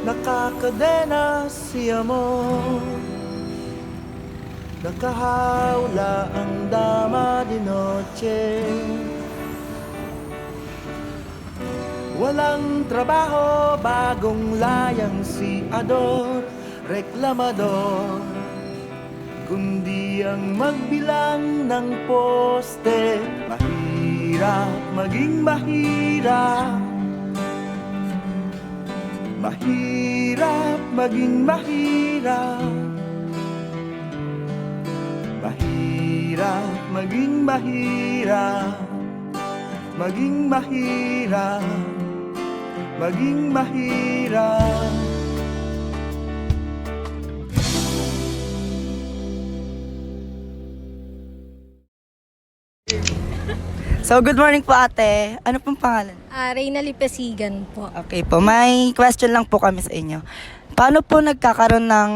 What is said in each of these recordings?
nakakadena si amor. Nakahawla ang dama di noche. Walang trabaho, bagong layang si Ador, reklamador, kundi ang magbilang ng poste. Mahirap maging mahirap, mahirap maging mahirap, mahirap maging mahirap, maging mahirap, maging mahirap. So, good morning po ate. Ano pong pangalan? Reyna Lipesigan po. Okay po, may question lang po kami sa inyo. Paano po nagkakaroon ng,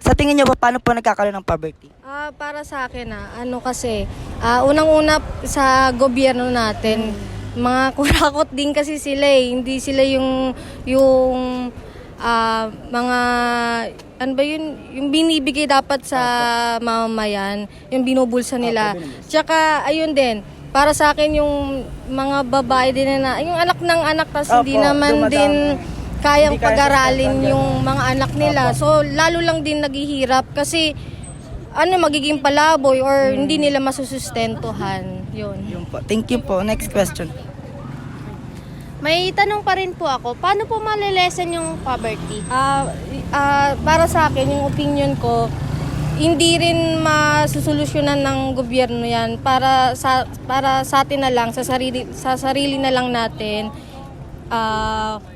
sa tingin niyo po, paano po nagkakaroon ng poverty? Para sa akin kasi, unang-una sa gobyerno natin, mga kurakot din kasi sila eh. Hindi sila yung mga, ano ba yun, yung binibigay dapat sa mamamayan, yung binubulsa nila. Tsaka, ayun din, para sa akin yung mga babae din na, yung anak ng anak, tas hindi naman din kayang pag-aralin yung mga anak nila. So, lalo lang din naghihirap kasi magiging palaboy or hindi nila masusustentuhan. Yun. Yun po. Thank you po. Next question. May tanong pa rin po ako, paano po malilesen yung poverty? Para sa akin, yung opinion ko, hindi rin masusolusyonan ng gobyerno yan. Para sa atin na lang, sa sarili na lang natin.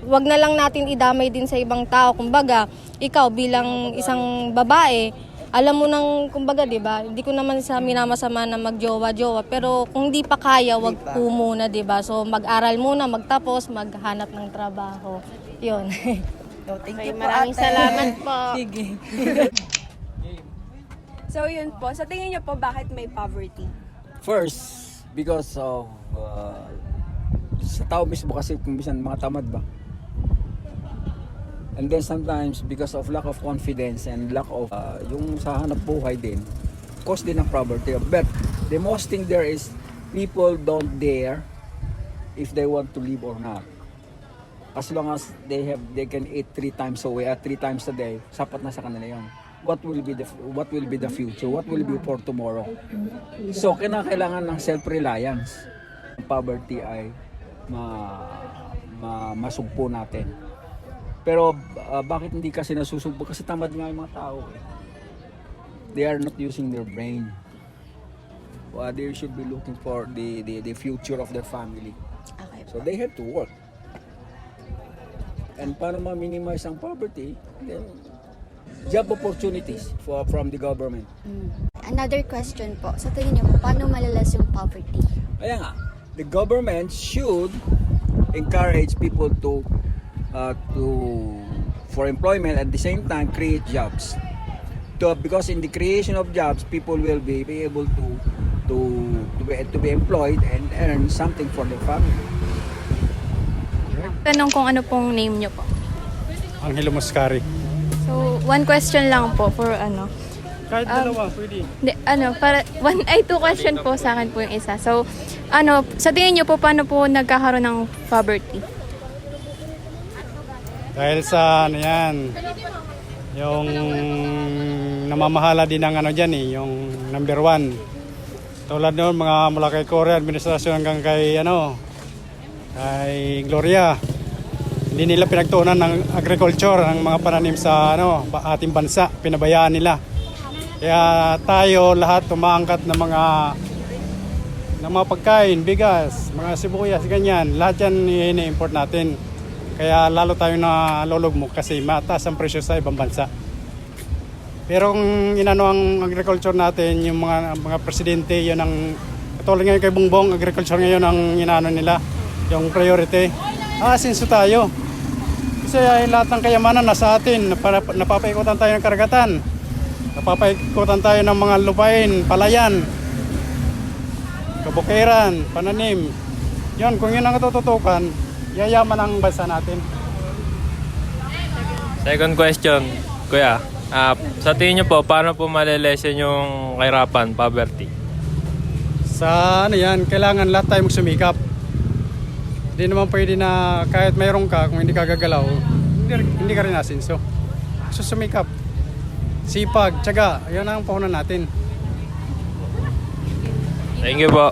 Wag na lang natin idamay din sa ibang tao. Kumbaga, ikaw bilang isang babae, alam mo nang, kumbaga, 'di ba? Hindi ko naman sa minamasama na magjowa-jowa, pero kung di pa kaya, wag po muna, 'di ba? So mag-aral muna, magtapos, maghanap ng trabaho. 'Yon. So, thank Okay, you po maraming ate. salamat po. Sige. So yun po, sa tingin niyo po bakit may poverty? First, because of sa tao mismo kasi kung minsan mga tamad ba. And then sometimes because of lack of confidence and lack of yung sa hanap buhay din, cause din ng poverty. But the most thing there is people don't dare if they want to live or not. As long as they can eat 3 times a day, sapat na sa kanila 'yon. What will be the future? What will be for tomorrow? So kailangan ng self-reliance. Poverty ay masugpo natin. Pero bakit hindi kasi nasusugpo? Kasi tamad nga yung mga tao. They are not using their brain. They should be looking for the future of their family. Okay. So they have to work. And para ma-minimize ang poverty, then job opportunities from the government. Another question po, sa tingin niyo po, paano malalas yung poverty? Kaya nga, the government should encourage people to for employment, at the same time create jobs. Because in the creation of jobs, people will be able to be employed and earn something for their family. Tanong kung ano pong name nyo po. Angelo Moscari. So, one question lang po for Kahit dalawa, pwede. Two question po sa akin po yung isa. So, sa tingin nyo po, paano po nagkakaroon ng poverty? Dahil sa yung namamahala din ng dyan yung number 1. Tulad noon, mga mula kay Korea, administrasyon hanggang kay kay Gloria. Hindi nila pinagtuunan ng agriculture, ng mga pananim sa ating bansa, pinabayaan nila. Kaya tayo lahat umaangkat ng mga pagkain, bigas, mga sibuyas, ganyan. Lahat yan ini-import natin. Kaya lalo tayo na lulugmok kasi mataas ang presyo sa ibang bansa. Pero kung inano ang agriculture natin, yung mga presidente, yun ang katulad ngayon kay Bongbong, agriculture ngayon ang inano nila, yung priority. Asinso tayo. Kasi lahat ng kayamanan nasa atin, napapaikutan tayo ng karagatan. Napapaikutan tayo ng mga lupain, palayan, kabukiran, pananim. Yun, kung yun ang tututukan, yayaman ang bansa natin. Second question, Kuya. Sa tingin niyo po, paano po malilesen yung kahirapan, poverty? Sa ano yan, kailangan lahat tayo magsumikap. Hindi naman pwede na kahit mayroon ka, kung hindi ka gagalaw, hindi ka rin asinso. So sumikap. Sipag, tiyaga, yan ang puhunan natin. Thank you po.